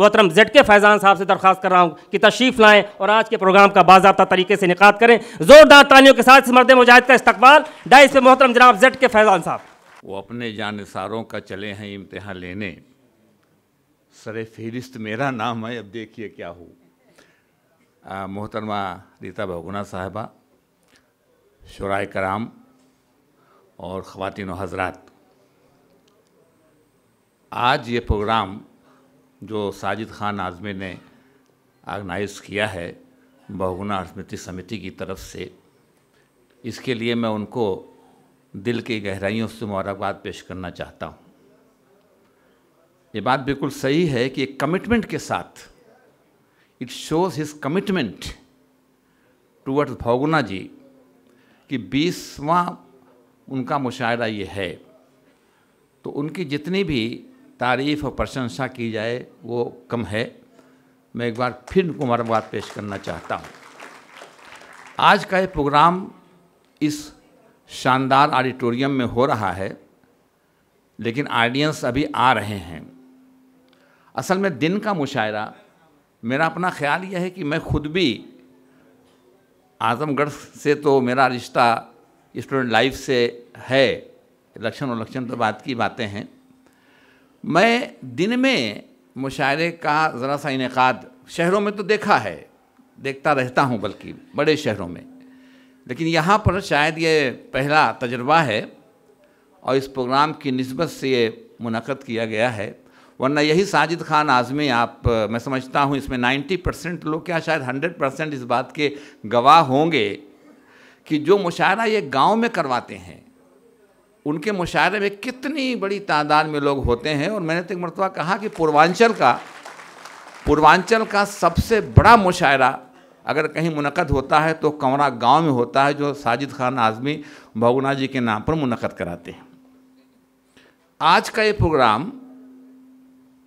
मोहतरम ZK फैज़ान साहब से दरख्वास्त कर रहा हूँ कि तशरीफ़ लाएँ और आज के प्रोग्राम का बाज़ाब्ता तरीके से इनेकाद करें। ज़ोरदार तालियों के साथ इस मर्द मुजाहिद का इस्तकबाल। डाइस पे मोहतरम जनाब ZK फैज़ान साहब। वो अपने जानिसारों का चले हैं इम्तिहान लेने, सरे फहरिस्त मेरा नाम है, अब देखिए क्या हो। मोहतरमा रीता बहुगुना साहिबा, शुराए कराम और ख़वातीन व हज़रात, आज ये प्रोग्राम जो साजिद खान आज़मी ने ऑर्गेनाइज़ किया है बहुगुना स्मृति समिति की तरफ से, इसके लिए मैं उनको दिल की गहराइयों से मुबारकबाद पेश करना चाहता हूँ। ये बात बिल्कुल सही है कि कमिटमेंट के साथ, it shows his commitment towards Bahuguna ji कि 20वां उनका मुशायरा ये है, तो उनकी जितनी भी तारीफ़ और प्रशंसा की जाए वो कम है। मैं एक बार फिर उनको मुबारकबाद पेश करना चाहता हूँ। आज का ये प्रोग्राम इस शानदार ऑडिटोरियम में हो रहा है, लेकिन ऑडियंस अभी आ रहे हैं। असल में दिन का मुशायरा, मेरा अपना ख्याल यह है कि मैं खुद भी आज़मगढ़ से तो मेरा रिश्ता स्टूडेंट लाइफ से है, इलेक्शन तो बात की बातें हैं। मैं दिन में मुशायरे का ज़रा सा इनेकाद शहरों में तो देखा है, देखता रहता हूँ, बल्कि बड़े शहरों में, लेकिन यहाँ पर शायद ये पहला तजर्बा है और इस प्रोग्राम की निस्बत से ये मुनक़द किया गया है। वरना यही साजिद खान आज़मी, आप मैं समझता हूँ इसमें 90% लोग, क्या शायद 100% इस बात के गवाह होंगे कि जो मुशायरा ये गांव में करवाते हैं, उनके मुशायरे में कितनी बड़ी तादाद में लोग होते हैं। और मैंने तो एक मरतबा कहा कि पूर्वांचल का सबसे बड़ा मुशायरा अगर कहीं मुनक़द होता है तो कंवरा गांव में होता है, जो साजिद खान आज़मी बहुगुना जी के नाम पर मुनक़द कराते हैं। आज का ये प्रोग्राम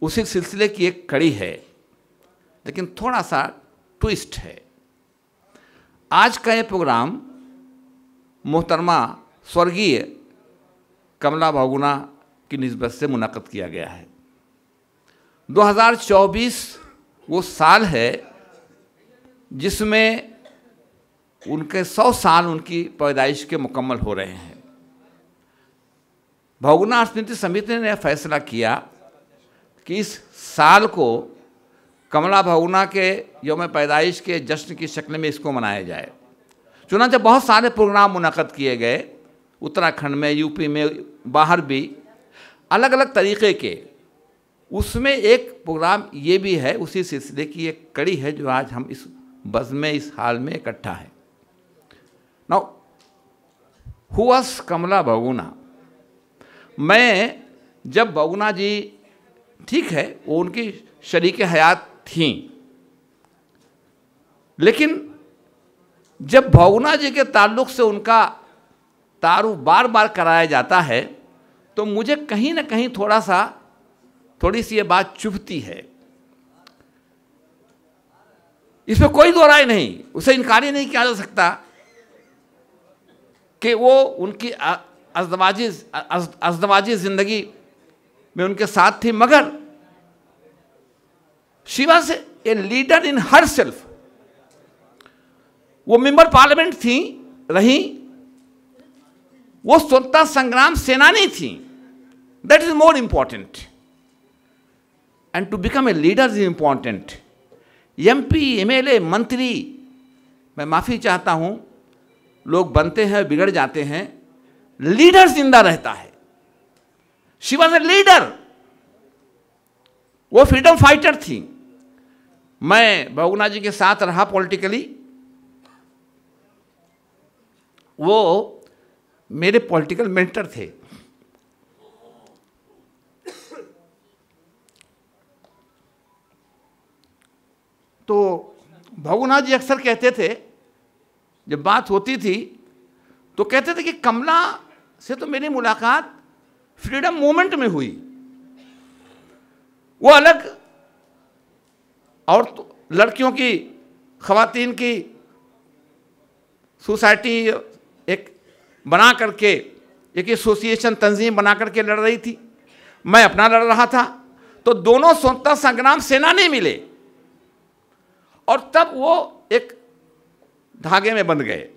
उसी सिलसिले की एक कड़ी है, लेकिन थोड़ा सा ट्विस्ट है। आज का ये प्रोग्राम मोहतरमा स्वर्गीय कमला बहुगुना की निस्बत से मुनक़द किया गया है। 2024 वो साल है जिसमें उनके 100 साल उनकी पैदाइश के मुकम्मल हो रहे हैं। बहुगुना स्मृति समिति ने फैसला किया कि इस साल को कमला बहुगुना के यौम पैदाइश के जश्न की शक्ल में इसको मनाया जाए। चुनांचे बहुत सारे प्रोग्राम मुनक़द किए गए, उत्तराखंड में, यूपी में, बाहर भी अलग अलग तरीक़े के। उसमें एक प्रोग्राम ये भी है, उसी सिलसिले की एक कड़ी है जो आज हम इस बज़्म इस हाल में इकट्ठा है। नाउ हु वाज कमला बहुगुना? मैं जब बहुगुना जी, ठीक है वो उनकी शरीक हयात थीं, लेकिन जब बहुगुना जी के ताल्लुक़ से उनका तारुफ बार बार कराया जाता है तो मुझे कहीं ना कहीं थोड़ी सी ये बात चुभती है। इसमें कोई दो राय नहीं, उसे इनकार ही नहीं किया जा सकता कि वो उनकी अज़दवाजी ज़िंदगी में उनके साथ थी, मगर she was a leader in herself. वो मेंबर पार्लियामेंट थी रही, वो स्वतंत्रता संग्राम सेनानी थी। That is more important, and to become a leader is important. MP, MLA, मंत्री, मैं माफ़ी चाहता हूँ, लोग बनते हैं, बिगड़ जाते हैं, लीडर जिंदा रहता है। शी वॉज ए लीडर, वो फ्रीडम फाइटर थी। मैं बहुगुना जी के साथ रहा पॉलिटिकली, वो मेरे पॉलिटिकल मेंटर थे। तो बहुगुना जी अक्सर कहते थे, जब बात होती थी तो कहते थे कि कमला से तो मेरी मुलाकात फ्रीडम मूवमेंट में हुई। वो अलग और तो लड़कियों की, ख़वातीन की सोसाइटी एक बना करके, एक एसोसिएशन तंजीम बना करके लड़ रही थी, मैं अपना लड़ रहा था। तो दोनों स्वतंत्रता संग्राम सेनानी मिले और तब वो एक धागे में बंध गए।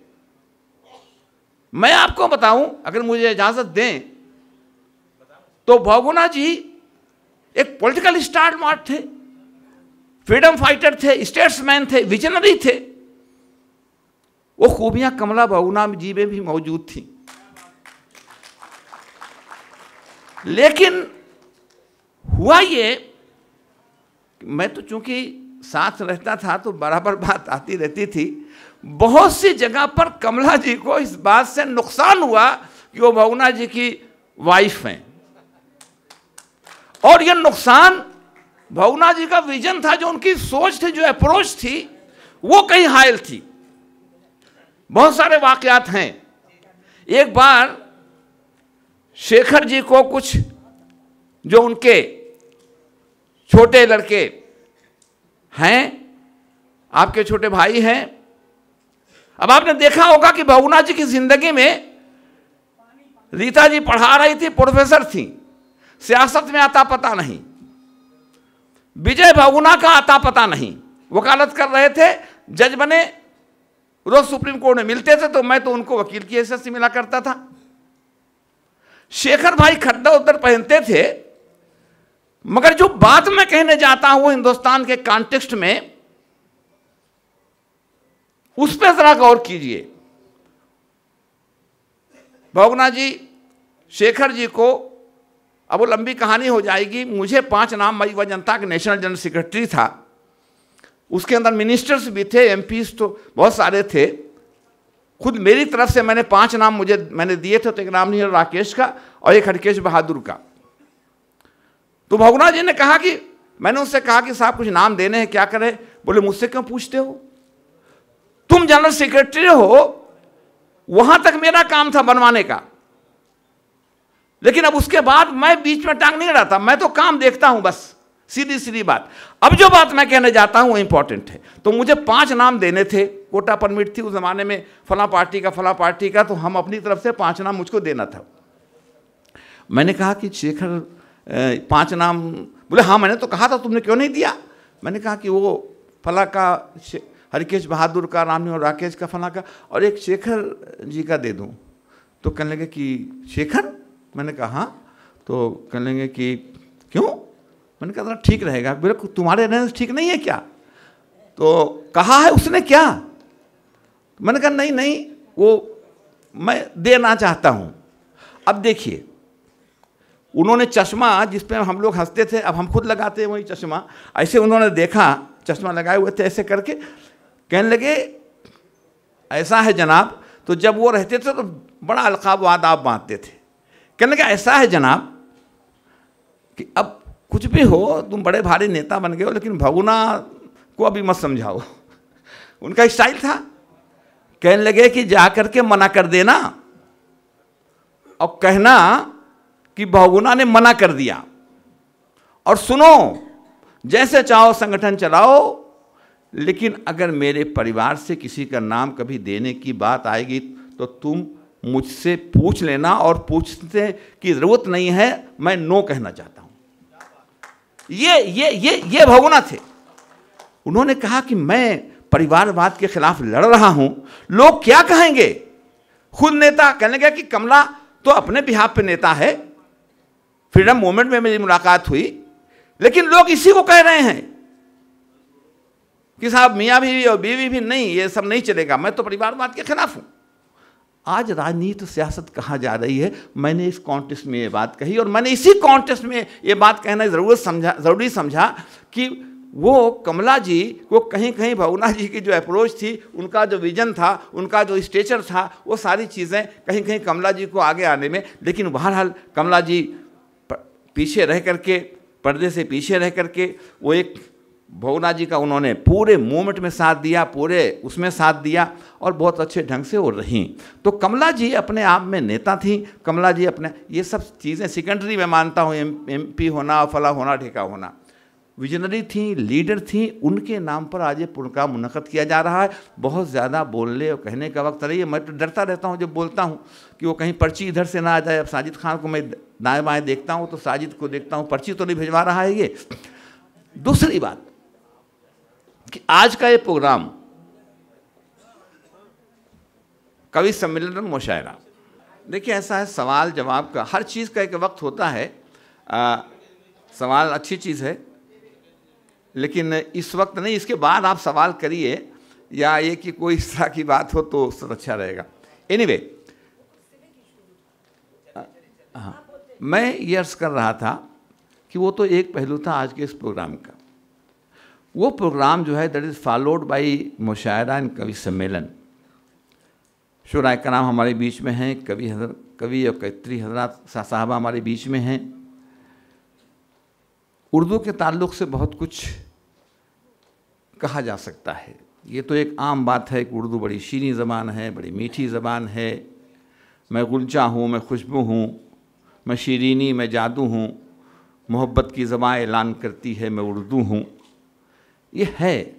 मैं आपको बताऊं, अगर मुझे इजाजत दें, तो बहुगुणा जी एक पॉलिटिकल स्टार थे, फ्रीडम फाइटर थे, स्टेट्समैन थे, विजनरी थे। वो खूबियां कमला बहुगुणा जी में भी मौजूद थी। लेकिन हुआ ये, मैं तो चूंकि साथ रहता था तो बराबर बात आती रहती थी। बहुत सी जगह पर कमला जी को इस बात से नुकसान हुआ कि वो बहुगुणा जी की वाइफ हैं, और यह नुकसान बहुगुणा जी का विजन था, जो उनकी सोच थी, जो अप्रोच थी, वो कहीं हायल थी। बहुत सारे वाकयात हैं। एक बार शेखर जी को कुछ जो उनके छोटे लड़के हैं, आपके छोटे भाई हैं, अब आपने देखा होगा कि बहुगुणा जी की जिंदगी में रीता जी पढ़ा रही थी, प्रोफेसर थी, सियासत में आता पता नहीं। विजय बहुगुणा का आता पता नहीं, वकालत कर रहे थे, जज बने, रोज सुप्रीम कोर्ट में मिलते थे, तो मैं तो उनको वकील की हैसियत से मिला करता था। शेखर भाई खड्डा उधर पहनते थे, मगर जो बात मैं कहने जाता हूं वो हिंदुस्तान के कॉन्टेक्स्ट में, उस पर जरा गौर कीजिए। बहुगुणा जी शेखर जी को, अब वो लंबी कहानी हो जाएगी, मुझे 5 नाम, मैं युवा जनता के नेशनल जनरल सेक्रेटरी था, उसके अंदर मिनिस्टर्स भी थे, एमपीज तो बहुत सारे थे। खुद मेरी तरफ से मैंने 5 नाम मैंने दिए थे, तो एक नाम नहीं है राकेश का और एक हरकेश बहादुर का। तो बहुगुणा जी ने कहा कि, मैंने उससे कहा कि साहब कुछ नाम देने हैं, क्या करें? बोले मुझसे क्यों पूछते हो, तुम जनरल सेक्रेटरी हो, वहां तक मेरा काम था बनवाने का, लेकिन अब उसके बाद मैं बीच में टांग नहीं रहता, मैं तो काम देखता हूं बस, सीधी सीधी बात। अब जो बात मैं कहने जाता हूं वो इंपॉर्टेंट है। तो मुझे 5 नाम देने थे, कोटा परमिट थी उस जमाने में, फला पार्टी का फला पार्टी का, तो हम अपनी तरफ से 5 नाम मुझको देना था। मैंने कहा कि शेखर 5 नाम, बोले हाँ मैंने तो कहा था, तुमने क्यों नहीं दिया? मैंने कहा कि वो फला का हरकेश बहादुर का नाम नहीं और राकेश का फला का, और एक शेखर जी का दे दूं। तो कहने लगे कि शेखर? मैंने कहा हाँ। तो कहने लगे कि क्यों? मैंने कहा ठीक रहेगा। बोले तुम्हारे रहने से ठीक नहीं है क्या? तो कहा है उसने क्या? मैंने कहा नहीं नहीं, वो मैं देना चाहता हूं। अब देखिए, उन्होंने चश्मा, जिस पे हम लोग हंसते थे, अब हम खुद लगाते हैं वही चश्मा, ऐसे उन्होंने देखा, चश्मा लगाए हुए थे, ऐसे करके कहने लगे ऐसा है जनाब। तो जब वो रहते थे तो बड़ा अलकाब आदाब बांटते थे। कहने लगे ऐसा है जनाब कि अब कुछ भी हो, तुम बड़े भारी नेता बन गए हो, लेकिन बहुगुणा को अभी मत समझाओ। उनका स्टाइल था। कहने लगे कि जाकर के मना कर देना और कहना कि बहुगुणा ने मना कर दिया, और सुनो, जैसे चाहो संगठन चलाओ, लेकिन अगर मेरे परिवार से किसी का नाम कभी देने की बात आएगी तो तुम मुझसे पूछ लेना, और पूछने की जरूरत नहीं है, मैं नो कहना चाहता हूं। ये बहुगुणा थे। उन्होंने कहा कि मैं परिवारवाद के खिलाफ लड़ रहा हूं, लोग क्या कहेंगे? खुद नेता कहने लगा कि कमला तो अपने बिहाफ पे नेता है, फ्रीडम मूवमेंट में मेरी मुलाकात हुई, लेकिन लोग इसी को कह रहे हैं कि साहब मियाँ बीवी और बीवी भी नहीं, ये सब नहीं चलेगा, मैं तो परिवारवाद के खिलाफ हूं। आज राजनीति सियासत कहाँ जा रही है, मैंने इस कॉन्टेस्ट में ये बात कही, और मैंने इसी कॉन्टेस्ट में ये बात कहना ज़रूरी समझा कि वो कमला जी को कहीं कहीं बहुगुणा जी की जो अप्रोच थी, उनका जो विजन था, उनका जो स्टेचर था, वो सारी चीज़ें कहीं कहीं कमला जी को आगे आने में, लेकिन बहरहाल कमला जी पीछे रह करके, पर्दे से पीछे रह करके, वो एक बहुगुणा जी का उन्होंने पूरे मूवमेंट में साथ दिया, पूरे उसमें साथ दिया, और बहुत अच्छे ढंग से वो रहीं। तो कमला जी अपने आप में नेता थी। कमला जी अपने, ये सब चीज़ें सेकेंडरी में मानता हूँ, एमपी होना, फला होना, ठेका होना। विजनरी थी, लीडर थी, उनके नाम पर आज ये प्रोग्राम मुनक़द किया जा रहा है। बहुत ज़्यादा बोलने और कहने का वक्त नहीं है। मैं तो डरता रहता हूँ जब बोलता हूँ कि वो कहीं पर्ची इधर से ना आ जाए। अब साजिद खान को मैं दाएँ बाएँ देखता हूँ तो साजिद को देखता हूँ, पर्ची तो नहीं भिजवा रहा है ये। दूसरी बात कि आज का ये प्रोग्राम कवि सम्मेलन मुशायरा, देखिए ऐसा है, सवाल जवाब का हर चीज़ का एक वक्त होता है। सवाल अच्छी चीज़ है, लेकिन इस वक्त नहीं, इसके बाद आप सवाल करिए, या ये कि कोई इस तरह की बात हो तो उससे अच्छा रहेगा। एनीवे, हाँ, मैं ये अर्ज़ कर रहा था कि वो तो एक पहलू था आज के इस प्रोग्राम का। वो प्रोग्राम जो है that is followed by mushaira and kavi sammelan. शुरा कराम हमारे बीच में हैं, कवि और कवित्री हजरात साहबा हमारे बीच में हैं। उर्दू के ताल्लुक़ से बहुत कुछ कहा जा सकता है। ये तो एक आम बात है कि उर्दू बड़ी शीरीं ज़बान है, बड़ी मीठी ज़बान है। मैं गुलचा हूँ, मैं खुशबू हूँ, मैं शीरीनी, मैं जादू हूँ, मोहब्बत की ज़बान ऐलान करती है, मैं उर्दू हूँ। ये है,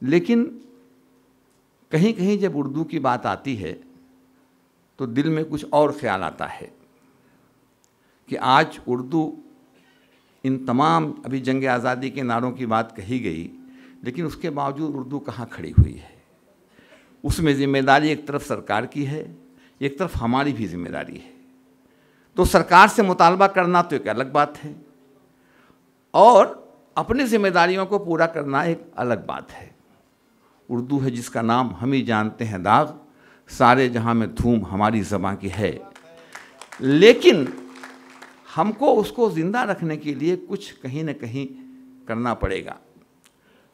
लेकिन कहीं कहीं जब उर्दू की बात आती है तो दिल में कुछ और ख्याल आता है कि आज उर्दू, इन तमाम अभी जंग आज़ादी के नारों की बात कही गई, लेकिन उसके बावजूद उर्दू कहाँ खड़ी हुई है। उसमें ज़िम्मेदारी एक तरफ सरकार की है, एक तरफ हमारी भी ज़िम्मेदारी है। तो सरकार से मुतालबा करना तो एक अलग बात है, और अपनी ज़िम्मेदारियों को पूरा करना एक अलग बात है। उर्दू है जिसका नाम हम ही जानते हैं दाग, सारे जहाँ में धूम हमारी ज़बां की है। लेकिन हमको उसको ज़िंदा रखने के लिए कुछ कहीं न कहीं करना पड़ेगा।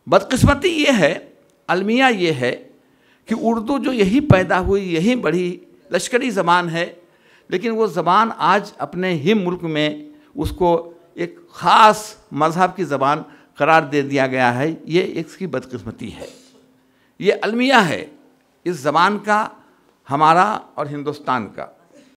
बदकिस्मती ये है, अलमिया ये है कि उर्दू जो यही पैदा हुई, यही बड़ी लश्करी ज़बान है, लेकिन वो ज़बान आज अपने ही मुल्क में उसको एक ख़ास मज़हब की ज़बान करार दे दिया गया है। ये इसकी बदकिस्मती है, ये अलमिया है इस ज़बान का, हमारा और हिंदुस्तान का।